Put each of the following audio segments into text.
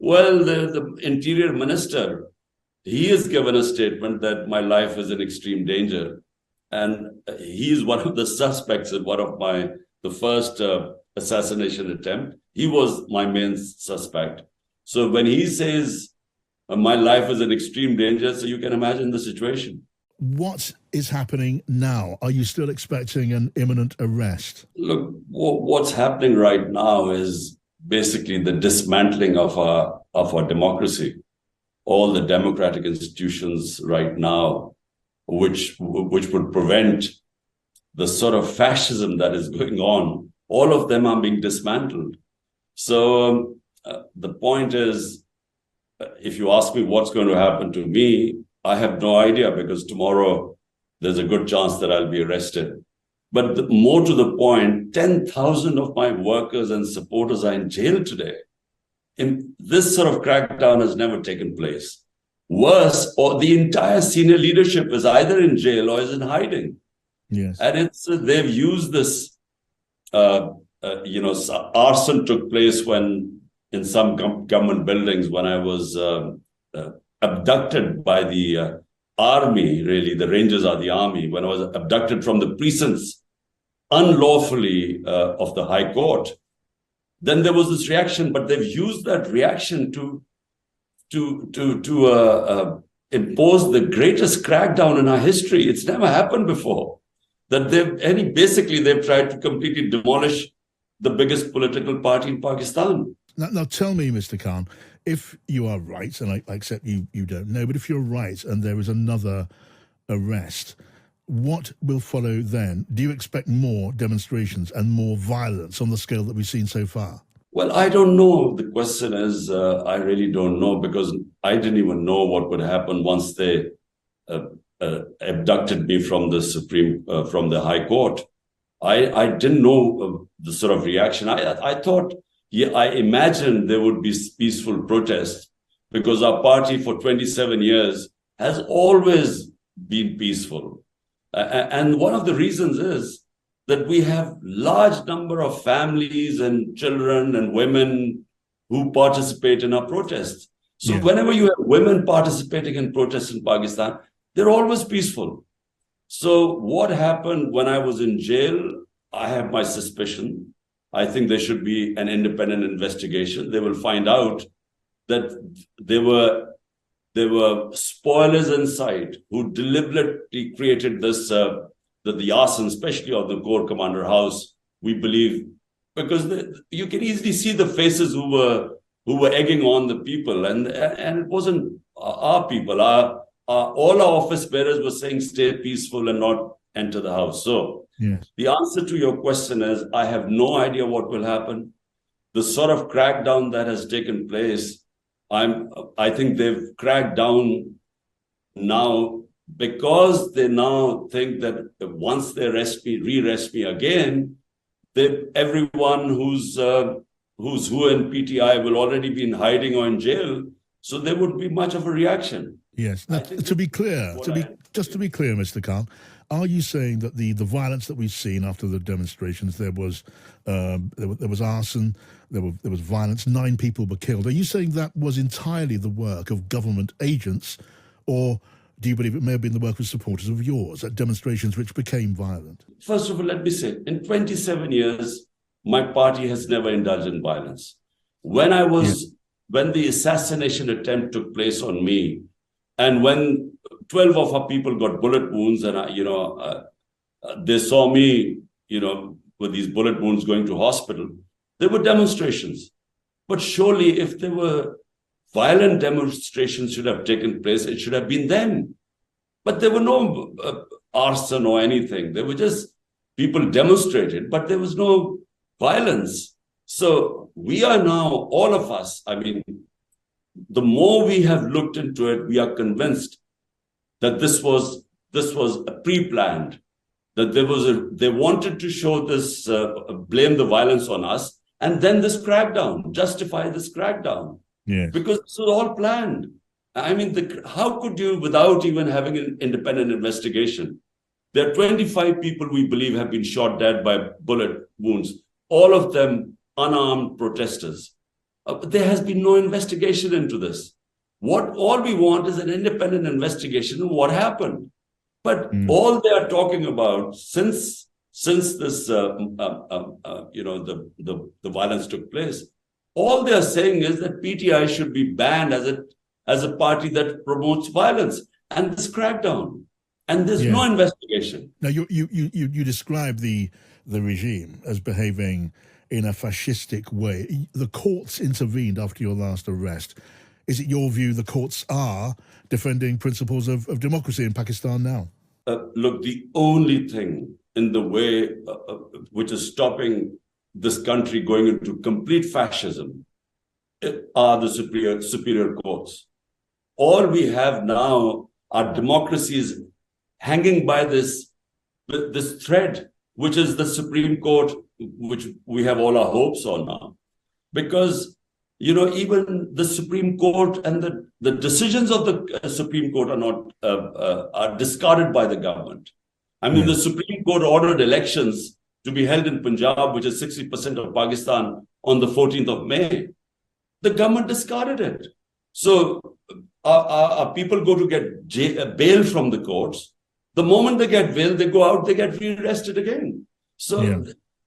Well, the interior minister, he has given a statement that my life is in extreme danger. And he is one of the suspects in one of the first assassination attempt. He was my main suspect. So when he says my life is in extreme danger, so you can imagine the situation. What is happening now? Are you still expecting an imminent arrest? Look, what's happening right now is basically the dismantling of our democracy. All the democratic institutions right now, which would prevent the sort of fascism that is going on, all of them are being dismantled. So the point is, if you ask me what's going to happen to me, I have no idea, because tomorrow there's a good chance that I'll be arrested. But more to the point, 10,000 of my workers and supporters are in jail today. And this sort of crackdown has never taken place. Worse, or the entire senior leadership is either in jail or is in hiding. Yes. And they've used this, arson took place in some government buildings when I was abducted by the army, really, the Rangers are the army, when I was abducted from the precincts unlawfully of the High Court. Then there was this reaction, but they've used that reaction to impose the greatest crackdown in our history. It's never happened before. That they've tried to completely demolish the biggest political party in Pakistan. Now tell me, Mr. Khan, if you are right, and I accept you don't know, but if you're right and there is another arrest, what will follow then? Do you expect more demonstrations and more violence on the scale that we've seen so far? Well, I don't know. The question is, I really don't know, because I didn't even know what would happen once they abducted me from the High Court. I didn't know the sort of reaction. I thought, I imagined there would be peaceful protests, because our party for 27 years has always been peaceful. And one of the reasons is that we have large number of families and children and women who participate in our protests. So whenever you have women participating in protests in Pakistan, they're always peaceful. So what happened when I was in jail, I have my suspicion. I think there should be an independent investigation. They will find out that there were spoilers inside who deliberately created this, the arson, especially of the Corps Commander House, we believe, because you can easily see the faces who were egging on the people, and it wasn't our people. All our office bearers were saying, stay peaceful and not enter the house. So the answer to your question is, I have no idea what will happen. The sort of crackdown that has taken place, I think they've cracked down now because they now think that once they re-arrest me again, everyone who's who in PTI will already be in hiding or in jail, so there wouldn't be much of a reaction. Yes. Now, to be clear, Mr. Khan, are you saying that the violence that we've seen after the demonstrations, there was arson, there was violence, 9 people were killed? Are you saying that was entirely the work of government agents, or do you believe it may have been the work of supporters of yours at demonstrations which became violent? First of all, let me say, in 27 years, my party has never indulged in violence. When the assassination attempt took place on me, and when 12 of our people got bullet wounds, and they saw me, with these bullet wounds going to hospital, there were demonstrations. But surely, if there were violent demonstrations should have taken place, it should have been them. But there were no arson or anything. There were just people demonstrated, but there was no violence. So we are now, all of us, the more we have looked into it, we are convinced that this was pre-planned, that they wanted to show this, blame the violence on us, and then this crackdown, justify this crackdown. Yes. Because this was all planned. How could you, without even having an independent investigation? There are 25 people we believe have been shot dead by bullet wounds, all of them unarmed protesters. There has been no investigation into this. All we want is an independent investigation of what happened. But all they are talking about since this, the violence took place, all they are saying is that PTI should be banned as a party that promotes violence, and this crackdown, and there's no investigation. Now you describe the regime as behaving in a fascistic way. The courts intervened after your last arrest. Is it your view the courts are defending principles of democracy in Pakistan now? Look, the only thing in the way which is stopping this country going into complete fascism are the superior courts. All we have now are democracies hanging by this thread, which is the Supreme Court, which we have all our hopes on now. Because, even the Supreme Court and the decisions of the Supreme Court are discarded by the government. I mean, the Supreme Court ordered elections to be held in Punjab, which is 60% of Pakistan, on the 14th of May. The government discarded it. So our people go to get bail from the courts. The moment they get bail, they go out, they get rearrested again. So,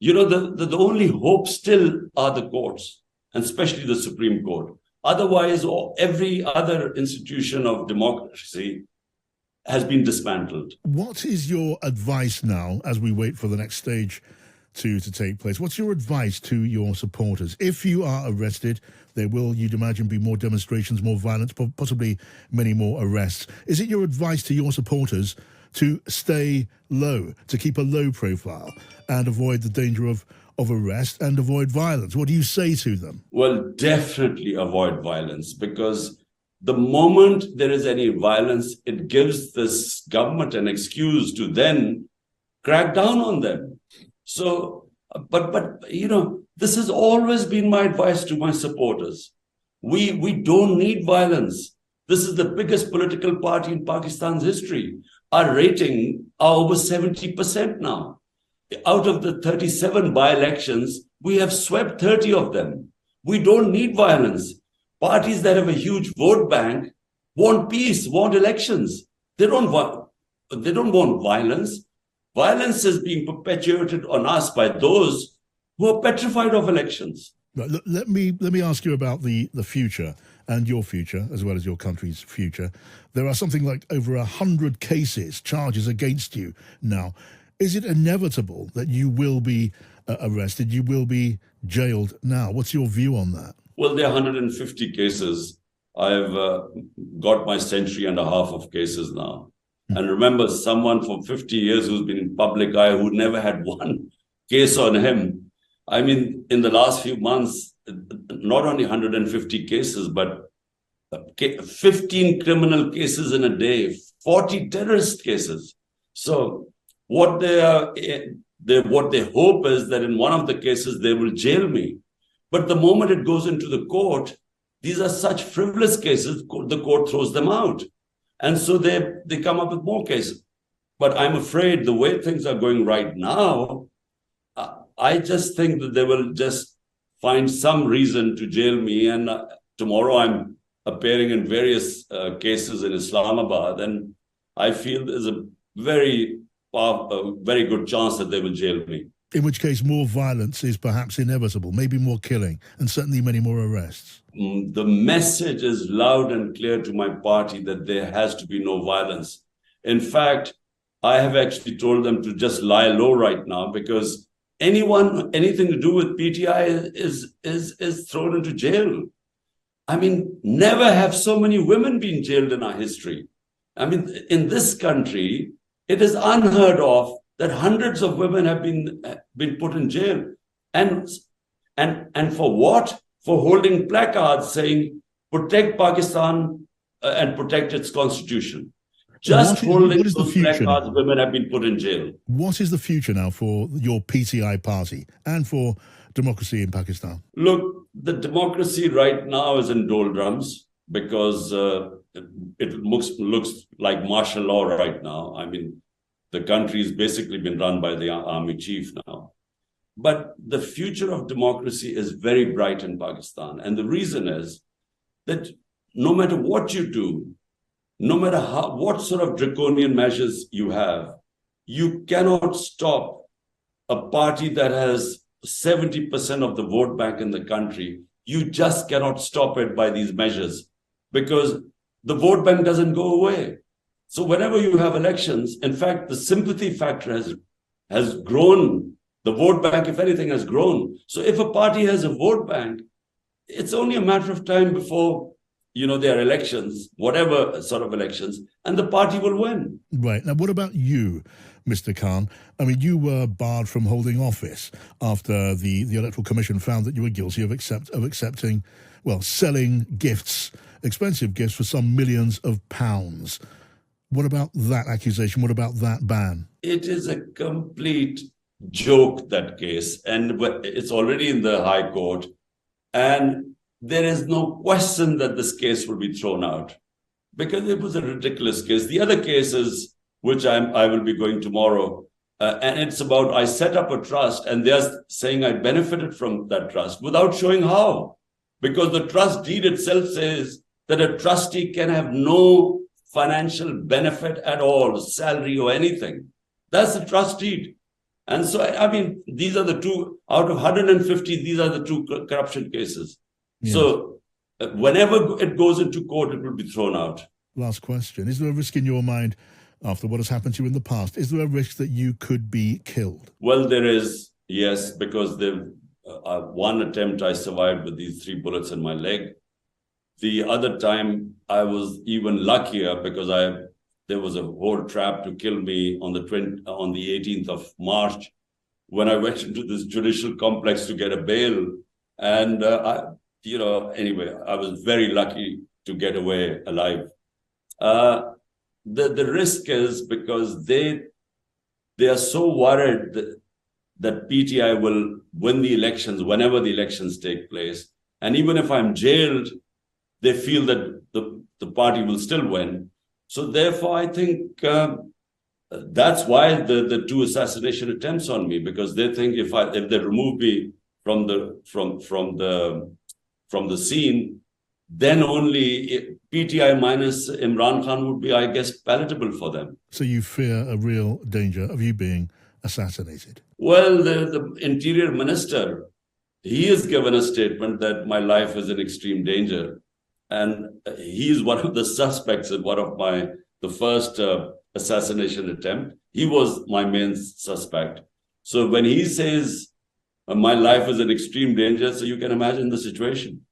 the only hope still are the courts, and especially the Supreme Court. Otherwise, every other institution of democracy has been dismantled. What is your advice now as we wait for the next stage to take place? What's your advice to your supporters? If you are arrested, there will, you'd imagine, be more demonstrations, more violence, possibly many more arrests. Is it your advice to your supporters to stay low, to keep a low profile and avoid the danger of arrest and avoid violence? What do you say to them? Well, definitely avoid violence, because the moment there is any violence, it gives this government an excuse to then crack down on them. So, but this has always been my advice to my supporters. We don't need violence. This is the biggest political party in Pakistan's history. Our rating are over 70% now. Out of the 37 by-elections, we have swept 30 of them. We don't need violence. Parties that have a huge vote bank want peace, want elections. They don't want violence. Violence is being perpetuated on us by those who are petrified of elections. Let me ask you about the future and your future, as well as your country's future. There are something like over 100 charges against you now. Is it inevitable that you will be arrested, you will be jailed now? What's your view on that? Well, there are 150 cases. I've got my century and a half of cases now. And remember, someone for 50 years who's been in public eye, who never had one case on him. I mean, in the last few months, not only 150 cases, but 15 criminal cases in a day, 40 terrorist cases. So what they hope is that in one of the cases, they will jail me. But the moment it goes into the court, these are such frivolous cases, the court throws them out. And so they come up with more cases. But I'm afraid the way things are going right now, I just think that they will just find some reason to jail me. And tomorrow I'm appearing in various cases in Islamabad. And I feel there's a very good chance that they will jail me. In which case, more violence is perhaps inevitable, maybe more killing, and certainly many more arrests. The message is loud and clear to my party that there has to be no violence. In fact, I have actually told them to just lie low right now, because anything to do with PTI is thrown into jail. I mean, never have so many women been jailed in our history. I mean, in this country, it is unheard of that hundreds of women have been put in jail. And for what? For holding placards saying, protect Pakistan and protect its constitution. Just holding those placards, women have been put in jail. What is the future now for your PTI party and for democracy in Pakistan? Look, the democracy right now is in doldrums because it looks like martial law right now. I mean, the country has basically been run by the army chief now. But the future of democracy is very bright in Pakistan. And the reason is that no matter what you do, no matter what sort of draconian measures you have, you cannot stop a party that has 70% of the vote bank in the country. You just cannot stop it by these measures because the vote bank doesn't go away. So whenever you have elections, in fact, the sympathy factor has grown. The vote bank, if anything, has grown. So if a party has a vote bank, it's only a matter of time before, there are elections, whatever sort of elections, and the party will win. Right. Now, what about you, Mr. Khan? I mean, you were barred from holding office after the Electoral Commission found that you were guilty of accepting, selling gifts, expensive gifts for some millions of pounds. What about that accusation? What about that ban? It is a complete joke, that case, and it's already in the High Court, and there is no question that this case will be thrown out because it was a ridiculous case. The other cases, which I will be going tomorrow, and it's about I set up a trust and they're saying I benefited from that trust without showing how, because the trust deed itself says that a trustee can have no financial benefit at all, salary or anything. That's the trust deed. And so, I mean, these are the two, out of 150, these are the two corruption cases. Yes. So whenever it goes into court, it will be thrown out. Last question. Is there a risk in your mind, after what has happened to you in the past, is there a risk that you could be killed? Well, there is, yes, because one attempt I survived with these 3 bullets in my leg. The other time I was even luckier because there was a whole trap to kill me on the 18th of March when I went into this judicial complex to get a bail. And, anyway, I was very lucky to get away alive. The risk is because they are so worried that PTI will win the elections whenever the elections take place. And even if I'm jailed, they feel that the party will still win. So therefore, I think that's why the 2 assassination attempts on me, because they think if they remove me from the scene, then only PTI minus Imran Khan would be, I guess, palatable for them. So you fear a real danger of you being assassinated? Well, the Interior Minister, he has given a statement that my life is in extreme danger. And he is one of the suspects in one of the first assassination attempt. He was my main suspect. So when he says my life is in extreme danger, so you can imagine the situation.